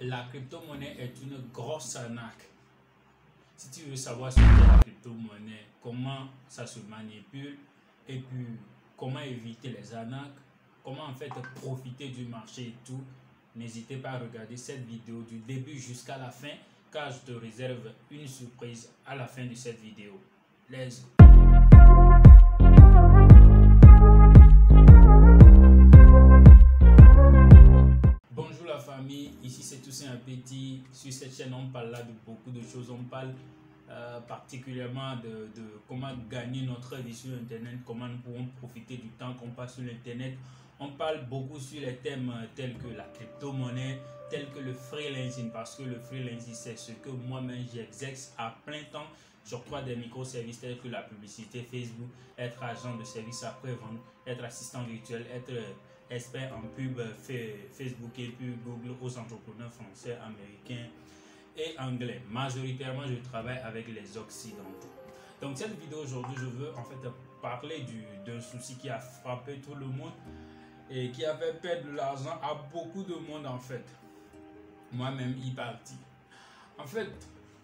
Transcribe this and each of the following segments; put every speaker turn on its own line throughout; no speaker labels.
La crypto-monnaie est une grosse arnaque. Si tu veux savoir ce qu'est la crypto-monnaie, comment ça se manipule et puis comment éviter les arnaques, comment en fait profiter du marché et tout, n'hésitez pas à regarder cette vidéo du début jusqu'à la fin car je te réserve une surprise à la fin de cette vidéo. Let's go! Bonjour la famille, ici c'est Toussaint Appétit. Sur cette chaîne on parle là de beaucoup de choses, on parle particulièrement de comment gagner notre vie sur internet, comment nous pouvons profiter du temps qu'on passe sur l'internet. On parle beaucoup sur les thèmes tels que la crypto-monnaie, tels que le freelancing, parce que le freelancing c'est ce que moi-même j'exerce à plein temps. J'octroie des microservices tels que la publicité Facebook, être agent de service après-vente, être assistant virtuel, être expert en pub Facebook et puis Google aux entrepreneurs français, américains et anglais. Majoritairement, je travaille avec les occidentaux. Donc cette vidéo aujourd'hui, je veux en fait parler d'un souci qui a frappé tout le monde et qui a fait perdre de l'argent à beaucoup de monde en fait. Moi-même y parti. En fait,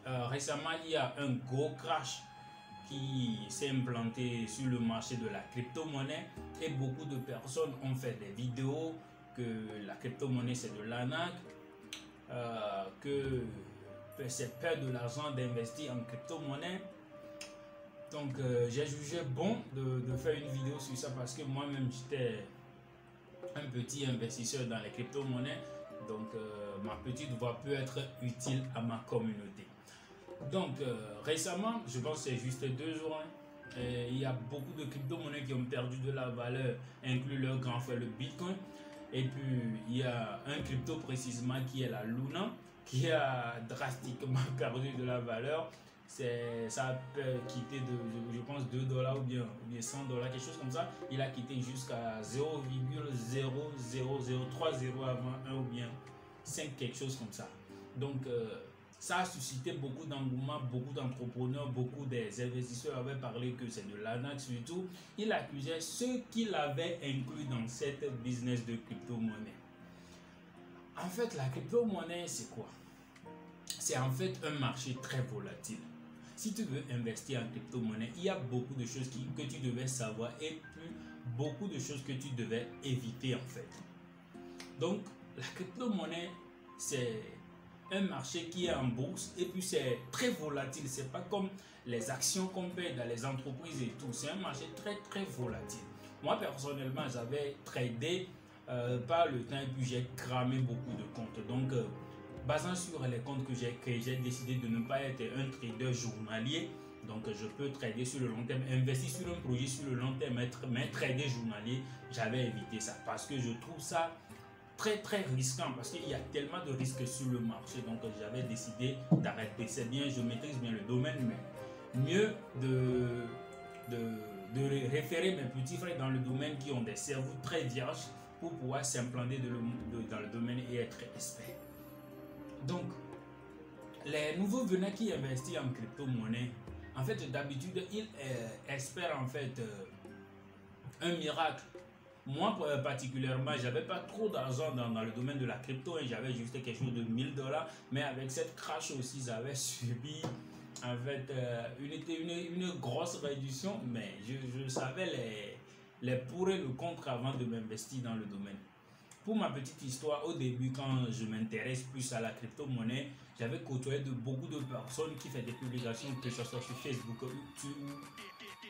récemment, il y a un gros crash qui s'est implanté sur le marché de la crypto-monnaie et beaucoup de personnes ont fait des vidéos que la crypto-monnaie c'est de l'arnaque, que c'est perdre de l'argent d'investir en crypto-monnaie. Donc j'ai jugé bon de faire une vidéo sur ça parce que moi-même j'étais un petit investisseur dans les crypto-monnaies, donc ma petite voix peut être utile à ma communauté. Donc récemment, je pense que c'est juste 2 jours, il y a beaucoup de crypto-monnaies qui ont perdu de la valeur, inclus leur grand frère le Bitcoin. Et puis il y a un crypto précisément qui est la Luna, qui a drastiquement perdu de la valeur. Ça a quitté de, je pense, $2 ou bien $100, quelque chose comme ça. Il a quitté jusqu'à 0,00030 avant 1 ou bien 5, quelque chose comme ça. Donc ça a suscité beaucoup d'engouement, beaucoup d'entrepreneurs, beaucoup des investisseurs avaient parlé que c'est de l'arnaque surtout. Il accusait ceux qui l'avaient inclus dans cette business de crypto-monnaie. En fait, la crypto-monnaie, c'est quoi? C'est en fait un marché très volatile. Si tu veux investir en crypto-monnaie, il y a beaucoup de choses que tu devais savoir et puis beaucoup de choses que tu devais éviter en fait. Donc, la crypto-monnaie, c'est un marché qui est en bourse et puis c'est très volatile. C'est pas comme les actions qu'on paie dans les entreprises et tout. C'est un marché très volatile. Moi personnellement, j'avais tradé par le temps et puis j'ai cramé beaucoup de comptes. Donc basant sur les comptes que j'ai créés, j'ai décidé de ne pas être un trader journalier. Donc je peux trader sur le long terme, investir sur un projet sur le long terme, mais trader journalier, j'avais évité ça parce que je trouve ça très risquant parce qu'il y a tellement de risques sur le marché. Donc j'avais décidé d'arrêter. C'est bien, je maîtrise bien le domaine, mais mieux de référer mes petits frères dans le domaine qui ont des cerveaux très vierges pour pouvoir s'implanter dans le domaine et être expert. Donc les nouveaux venants qui investissent en crypto-monnaie, en fait d'habitude ils espèrent en fait un miracle. Moi particulièrement, j'avais pas trop d'argent dans le domaine de la crypto, et j'avais juste quelque chose de $1000, mais avec cette crash aussi j'avais subi en fait une grosse réduction, mais je savais les pour et le contre avant de m'investir dans le domaine. Pour ma petite histoire, au début quand je m'intéresse plus à la crypto-monnaie, j'avais côtoyé beaucoup de personnes qui font des publications, que ce soit sur Facebook ou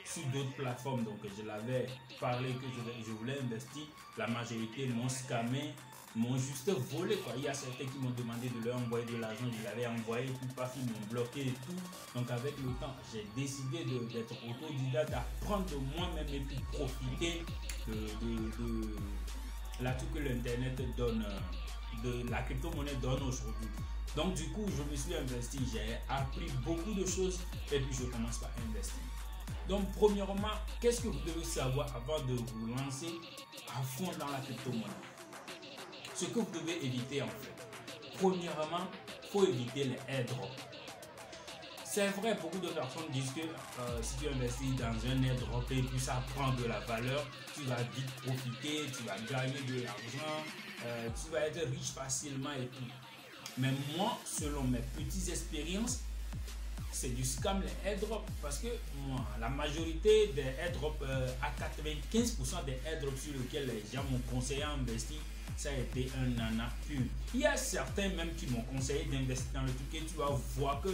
sur d'autres plateformes. Donc je l'avais parlé que je voulais investir. La majorité m'ont scammé, m'ont juste volé quoi. Il y a certains qui m'ont demandé de leur envoyer de l'argent, je l'avais envoyé, puis parfois ils m'ont bloqué et tout. Donc avec le temps, j'ai décidé d'être autodidacte, d'apprendre de moi-même et puis profiter de l'atout que l'internet donne, de la crypto-monnaie donne aujourd'hui. Donc du coup, je me suis investi, j'ai appris beaucoup de choses et puis je commence par investir. Donc premièrement, qu'est-ce que vous devez savoir avant de vous lancer à fond dans la crypto-monnaie? Ce que vous devez éviter en fait. Premièrement, il faut éviter les airdrops. C'est vrai, beaucoup de personnes disent que si tu investis dans un airdrop et puis ça prend de la valeur, tu vas vite profiter, tu vas gagner de l'argent, tu vas être riche facilement et tout. Mais moi, selon mes petites expériences, c'est du scam les airdrops. Parce que moi, la majorité des airdrops, à 95% des airdrops sur lesquels les gens m'ont conseillé à investir, ça a été un nana pur. Il y a certains même qui m'ont conseillé d'investir dans le truc et tu vas voir que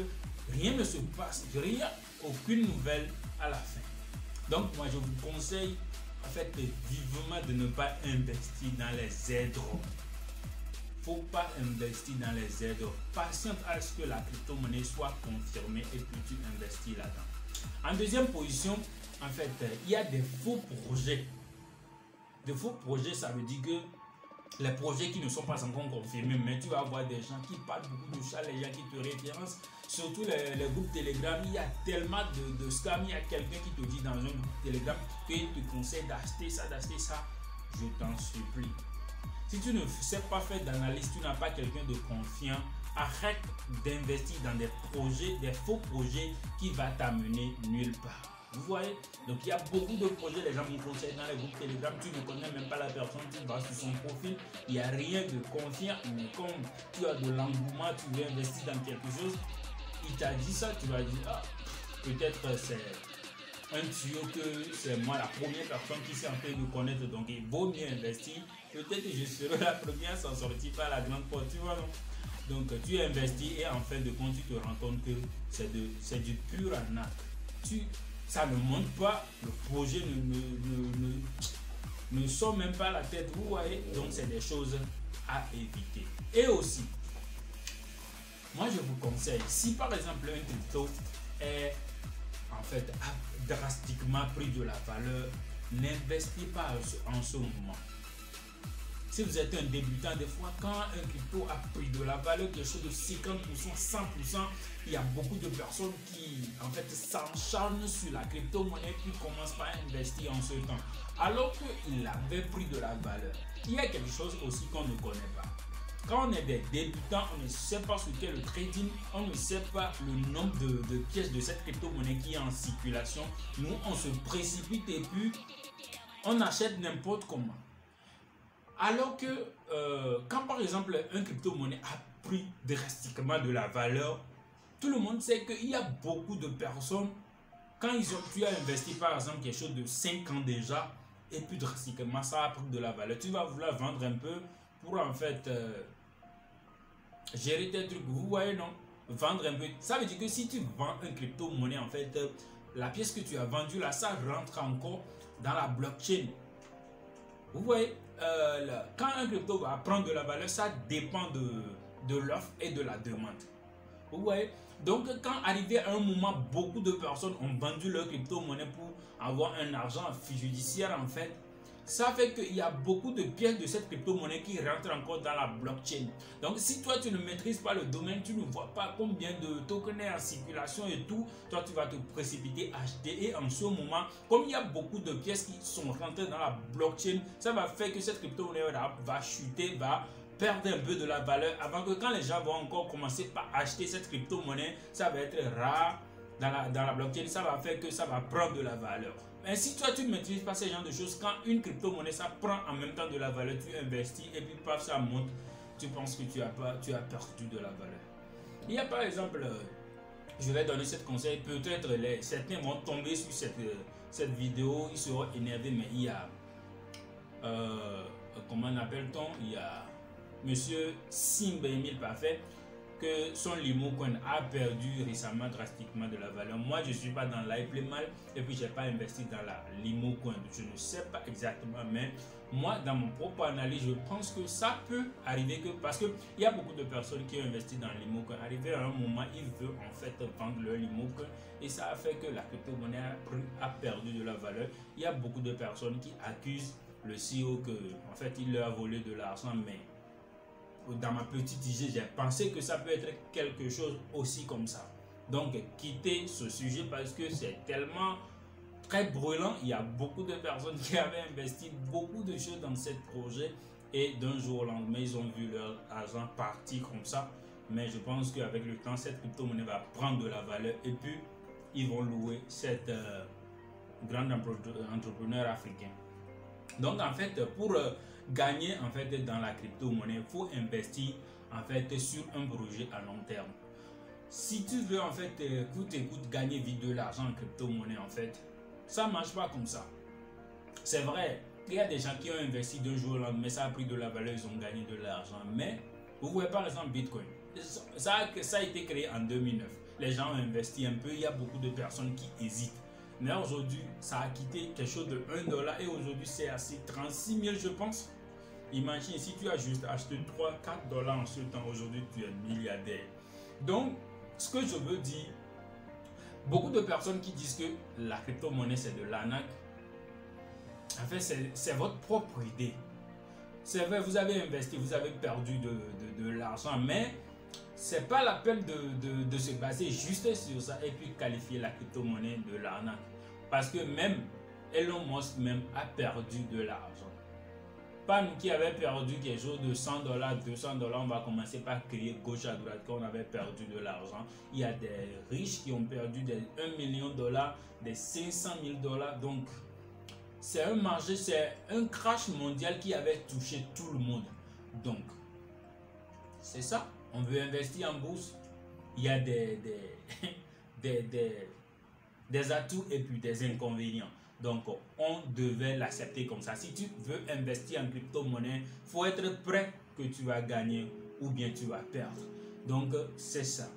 rien ne se passe, rien, aucune nouvelle à la fin. Donc moi je vous conseille en fait vivement de ne pas investir dans les airdrops. Faut pas investir dans les airdrops. Patiente à ce que la crypto-monnaie soit confirmée et puis tu investis là-dedans. En deuxième position, en fait, il y a des faux projets. Des faux projets, ça veut dire que les projets qui ne sont pas encore confirmés, mais tu vas avoir des gens qui parlent beaucoup de ça, les gens qui te référencent, surtout les groupes Telegram. Il y a tellement de scams. Il y a quelqu'un qui te dit dans un groupe Telegram qu'il te conseille d'acheter ça, je t'en supplie. Si tu ne sais pas faire d'analyse, tu n'as pas quelqu'un de confiant, arrête d'investir dans des projets, des faux projets qui vont t'amener nulle part. Vous voyez? Donc il y a beaucoup de projets, les gens me conseillent dans les groupes Telegram, tu ne connais même pas la personne, tu vas sur son profil, il n'y a rien de confiant, mais comme tu as de l'engouement, tu veux investir dans quelque chose, il t'a dit ça, tu vas dire, ah, peut-être c'est un tuyau que c'est moi la première personne qui s'est en train de connaître, donc il vaut mieux investir, peut-être que je serai la première à s'en sortir par la grande porte, tu vois, non? Donc tu investis et en fin de compte, tu te rends compte que c'est du pur arnaque. Ça ne monte pas, le projet ne sort même pas la tête, vous voyez, donc c'est des choses à éviter. Et aussi, moi je vous conseille, si par exemple un crypto est en fait a drastiquement pris de la valeur, n'investissez pas en ce moment. Si vous êtes un débutant, des fois, quand un crypto a pris de la valeur, quelque chose de 50%, 100%, il y a beaucoup de personnes qui, en fait, s'encharnent sur la crypto-monnaie puis commencent par investir en ce temps. Alors qu'il avait pris de la valeur. Il y a quelque chose aussi qu'on ne connaît pas. Quand on est des débutants, on ne sait pas ce qu'est le trading, on ne sait pas le nombre de pièces de cette crypto-monnaie qui est en circulation. Nous, on se précipite et puis on achète n'importe comment. Alors que quand par exemple un crypto-monnaie a pris drastiquement de la valeur, tout le monde sait qu'il y a beaucoup de personnes, quand tu as investi par exemple quelque chose de 5 ans déjà, et puis drastiquement ça a pris de la valeur, tu vas vouloir vendre un peu pour en fait gérer tes trucs, vous voyez non? Vendre un peu, ça veut dire que si tu vends un crypto-monnaie en fait, la pièce que tu as vendue là, ça rentre encore dans la blockchain. Vous voyez, quand un crypto va prendre de la valeur, ça dépend de l'offre et de la demande. Vous voyez, donc quand arrivé à un moment, beaucoup de personnes ont vendu leur crypto-monnaie pour avoir un argent judiciaire en fait. Ça fait qu'il y a beaucoup de pièces de cette crypto-monnaie qui rentrent encore dans la blockchain. Donc si toi tu ne maîtrises pas le domaine, tu ne vois pas combien de tokens est en circulation et tout, toi tu vas te précipiter à acheter. Et en ce moment, comme il y a beaucoup de pièces qui sont rentrées dans la blockchain, ça va faire que cette crypto-monnaie va chuter, va perdre un peu de la valeur avant que quand les gens vont encore commencer par acheter cette crypto-monnaie, ça va être rare dans la blockchain, ça va faire que ça va prendre de la valeur. Mais si toi tu ne maîtrises pas ce genre de choses, quand une crypto-monnaie ça prend en même temps de la valeur, tu investis et puis paf ça monte, tu penses que tu as perdu de la valeur. Il y a par exemple, je vais donner ce conseil, peut-être certains vont tomber sur cette vidéo, ils seront énervés, mais il y a, comment appelle-t-on, il y a Monsieur Simba Emile Parfait, que son Limocoin a perdu récemment drastiquement de la valeur. Moi, je ne suis pas dans l'IPleMal et puis je n'ai pas investi dans la Limocoin. Je ne sais pas exactement, mais moi, dans mon propre analyse, je pense que ça peut arriver que, parce qu'il y a beaucoup de personnes qui ont investi dans Limocoin. Arrivé à un moment, ils veulent en fait vendre leur Limocoin et ça a fait que la crypto-monnaie a perdu de la valeur. Il y a beaucoup de personnes qui accusent le CEO que, en fait, il leur a volé de l'argent, mais dans ma petite idée, j'ai pensé que ça peut être quelque chose aussi comme ça. Donc, quittez ce sujet parce que c'est tellement très brûlant. Il y a beaucoup de personnes qui avaient investi beaucoup de choses dans ce projet et d'un jour au lendemain, ils ont vu leur argent partir comme ça. Mais je pense qu'avec le temps, cette crypto-monnaie va prendre de la valeur et puis ils vont louer cette grande entrepreneur africain. Donc, en fait, pour gagner en fait dans la crypto-monnaie, il faut investir en fait sur un projet à long terme. Si tu veux en fait coûte gagner vite de l'argent en crypto-monnaie, en fait, ça marche pas comme ça. C'est vrai, il y a des gens qui ont investi d'un jour au lendemain, ça a pris de la valeur, ils ont gagné de l'argent. Mais vous voyez par exemple Bitcoin, ça a été créé en 2009. Les gens ont investi un peu, il y a beaucoup de personnes qui hésitent. Mais aujourd'hui, ça a quitté quelque chose de 1 dollar et aujourd'hui c'est assez 36 000 je pense. Imagine si tu as juste acheté 3-4 dollars en ce temps, aujourd'hui tu es milliardaire. Donc, ce que je veux dire, beaucoup de personnes qui disent que la crypto-monnaie c'est de l'arnaque, en fait c'est votre propre idée. C'est vrai, vous avez investi, vous avez perdu de l'argent, mais c'est pas la peine de se baser juste sur ça et puis qualifier la crypto-monnaie de l'arnaque. Parce que même Elon Musk même a perdu de l'argent. Pas nous qui avons perdu quelque chose de 100 dollars, 200 dollars, on va commencer par crier gauche à droite quand on avait perdu de l'argent. Il y a des riches qui ont perdu des 1 million de dollars, des 500 000 dollars. Donc, c'est un marché, c'est un crash mondial qui avait touché tout le monde. Donc, c'est ça. On veut investir en bourse. Il y a des atouts et puis des inconvénients. Donc, on devait l'accepter comme ça. Si tu veux investir en crypto-monnaie, il faut être prêt que tu vas gagner ou bien tu vas perdre. Donc, c'est ça.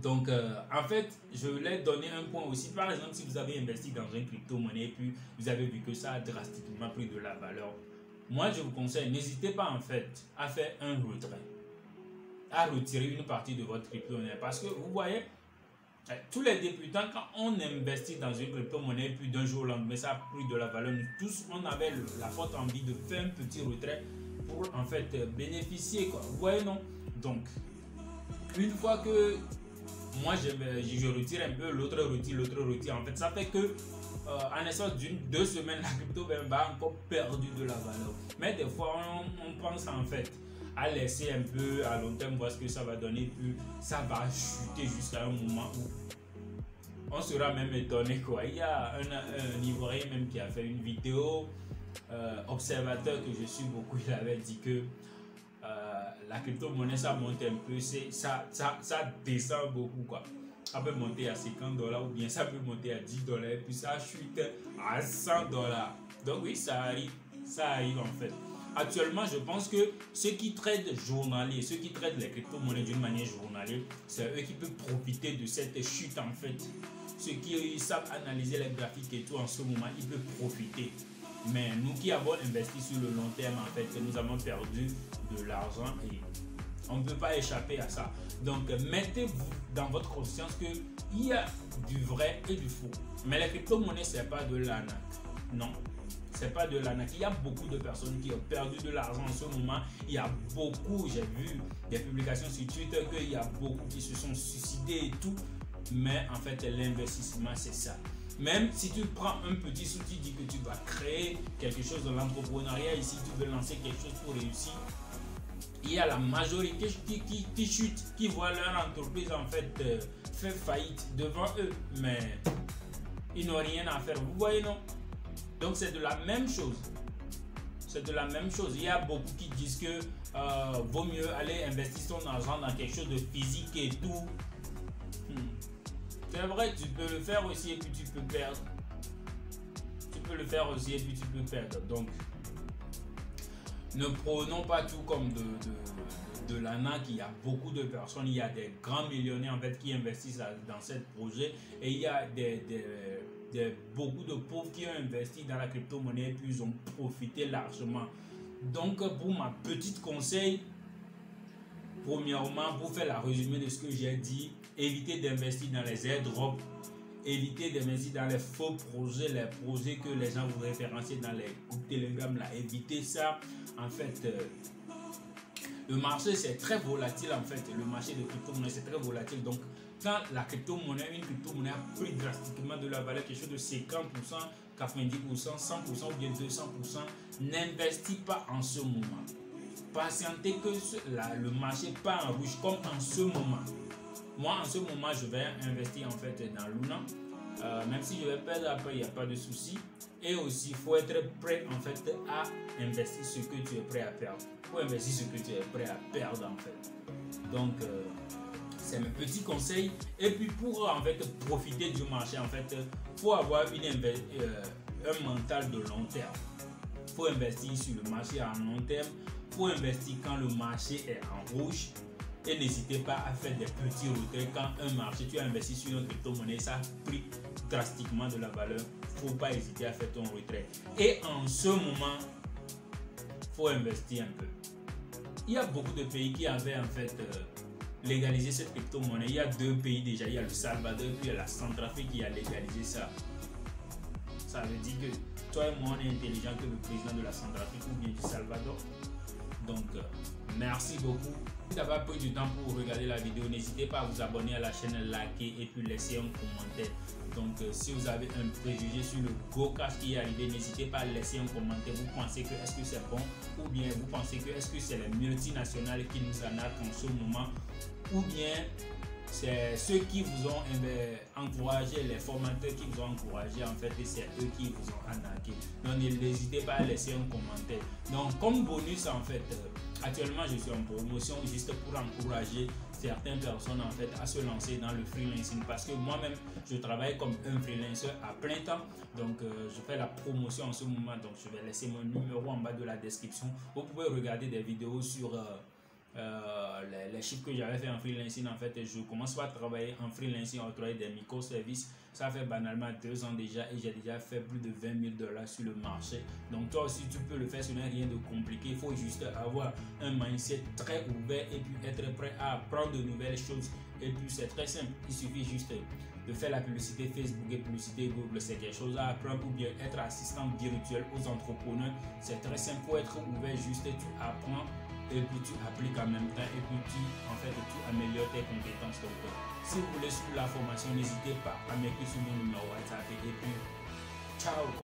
Donc, en fait, je voulais donner un point aussi. Par exemple, si vous avez investi dans une crypto-monnaie et puis vous avez vu que ça a drastiquement pris de la valeur, moi, je vous conseille, n'hésitez pas en fait à faire un retrait, à retirer une partie de votre crypto-monnaie. Parce que vous voyez, tous les débutants, quand on investit dans une crypto-monnaie, puis d'un jour au lendemain, ça a pris de la valeur, nous tous, on avait la forte envie de faire un petit retrait pour en fait bénéficier, quoi. Vous voyez, non? Donc, une fois que moi je retire un peu, l'autre retire, en fait, ça fait que en l'espace d'1-2 semaines, la crypto va encore perdu de la valeur. Mais des fois, on pense en fait à laisser un peu à long terme voir ce que ça va donner, puis ça va chuter jusqu'à un moment où on sera même étonné, quoi. Il y a un Ivoirien même qui a fait une vidéo, observateur que je suis beaucoup, il avait dit que la crypto-monnaie ça monte un peu, ça descend beaucoup, quoi. Ça peut monter à 50 dollars ou bien ça peut monter à 10 dollars et puis ça chute à 100 dollars. Donc oui, ça arrive en fait. Actuellement, je pense que ceux qui traitent journalier, ceux qui traitent les crypto-monnaies d'une manière journalière, c'est eux qui peuvent profiter de cette chute en fait. Ceux qui savent analyser les graphiques et tout en ce moment, ils peuvent profiter. Mais nous qui avons investi sur le long terme, en fait, nous avons perdu de l'argent et on ne peut pas échapper à ça. Donc, mettez-vous dans votre conscience qu'il y a du vrai et du faux. Mais les crypto-monnaies, ce n'est pas de l'arnaque. Non. C'est pas de l'arnaque. Il y a beaucoup de personnes qui ont perdu de l'argent en ce moment. Il y a beaucoup, j'ai vu des publications sur Twitter qu'il y a beaucoup qui se sont suicidés et tout. Mais en fait, l'investissement, c'est ça. Même si tu prends un petit sou, tu dis que tu vas créer quelque chose dans l'entrepreneuriat, ici tu veux lancer quelque chose pour réussir, il y a la majorité qui chute, qui voient leur entreprise en fait faire faillite devant eux. Mais ils n'ont rien à faire. Vous voyez, non? Donc c'est de la même chose. C'est de la même chose. Il y a beaucoup qui disent que vaut mieux aller investir son argent dans quelque chose de physique et tout. C'est vrai, tu peux le faire aussi et puis tu peux perdre. Tu peux le faire aussi et puis tu peux perdre. Donc, ne prenons pas tout comme de l'arnaque. Il y a beaucoup de personnes, il y a des grands millionnaires en fait qui investissent dans ce projet et il y a beaucoup de pauvres qui ont investi dans la crypto-monnaie et puis ils ont profité largement. Donc, pour ma petite conseil, premièrement, pour faire la résumé de ce que j'ai dit, évitez d'investir dans les airdrops, évitez d'investir dans les faux projets, les projets que les gens vous référencient dans les groupes Telegram, là, évitez ça. En fait, le marché c'est très volatile en fait, le marché de crypto-monnaie c'est très volatile. Donc, quand la crypto-monnaie, une crypto-monnaie a pris drastiquement de la valeur, quelque chose de 50%, 90%, 100% ou bien 200%, n'investis pas en ce moment. Patientez que le marché part en rouge comme en ce moment. Moi, en ce moment, je vais investir en fait dans Luna. Même si je vais perdre après, il n'y a pas de souci. Et aussi, il faut être prêt en fait à investir ce que tu es prêt à perdre. faut investir ce que tu es prêt à perdre en fait. Donc c'est mes petits conseils. Et puis pour en fait profiter du marché, en fait, faut avoir un mental de long terme. Faut investir sur le marché à long terme. Faut investir quand le marché est en rouge. Et n'hésitez pas à faire des petits retraits quand un marché, tu as investi sur une crypto-monnaie, ça a pris drastiquement de la valeur. Faut pas hésiter à faire ton retrait. Et en ce moment, faut investir un peu. Il y a beaucoup de pays qui avaient en fait légalisé cette crypto-monnaie. Il y a 2 pays déjà, il y a le Salvador et puis il y a la Centrafrique qui a légalisé ça. Ça veut dire que toi et moi on est intelligent que le président de la Centrafrique ou bien du Salvador. Donc merci beaucoup d'avoir pris du temps pour regarder la vidéo. N'hésitez pas à vous abonner à la chaîne, liker et puis laisser un commentaire. Donc si vous avez un préjugé sur le GoCash qui est arrivé, n'hésitez pas à laisser un commentaire. Vous pensez que est-ce que c'est bon, ou bien vous pensez que est-ce que c'est les multinationales qui nous arnaquent en ce moment, ou bien c'est ceux qui vous ont encouragé, les formateurs qui vous ont encouragé en fait, et c'est eux qui vous ont arnaqué. Donc n'hésitez pas à laisser un commentaire. Donc comme bonus en fait, actuellement je suis en promotion juste pour encourager certaines personnes en fait à se lancer dans le freelancing, parce que moi-même je travaille comme un freelancer à plein temps. Donc je fais la promotion en ce moment, donc je vais laisser mon numéro en bas de la description. Vous pouvez regarder des vidéos sur les chiffres que j'avais fait en freelancing. En fait, je commence pas à travailler en freelancing, à travailler des microservices. Ça fait banalement 2 ans déjà et j'ai déjà fait plus de 20 000 $ sur le marché. Donc toi aussi tu peux le faire, ce n'est rien de compliqué. Il faut juste avoir un mindset très ouvert et puis être prêt à apprendre de nouvelles choses. Et puis c'est très simple, il suffit juste de faire la publicité Facebook et publicité Google. C'est quelque chose à apprendre, ou bien être assistant virtuel aux entrepreneurs. C'est très simple, il faut être ouvert, juste tu apprends et puis tu appliques en même temps et puis tu améliores tes compétences. Donc si vous voulez suivre la formation, n'hésitez pas à m'écrire sur mon numéro WhatsApp et puis ciao.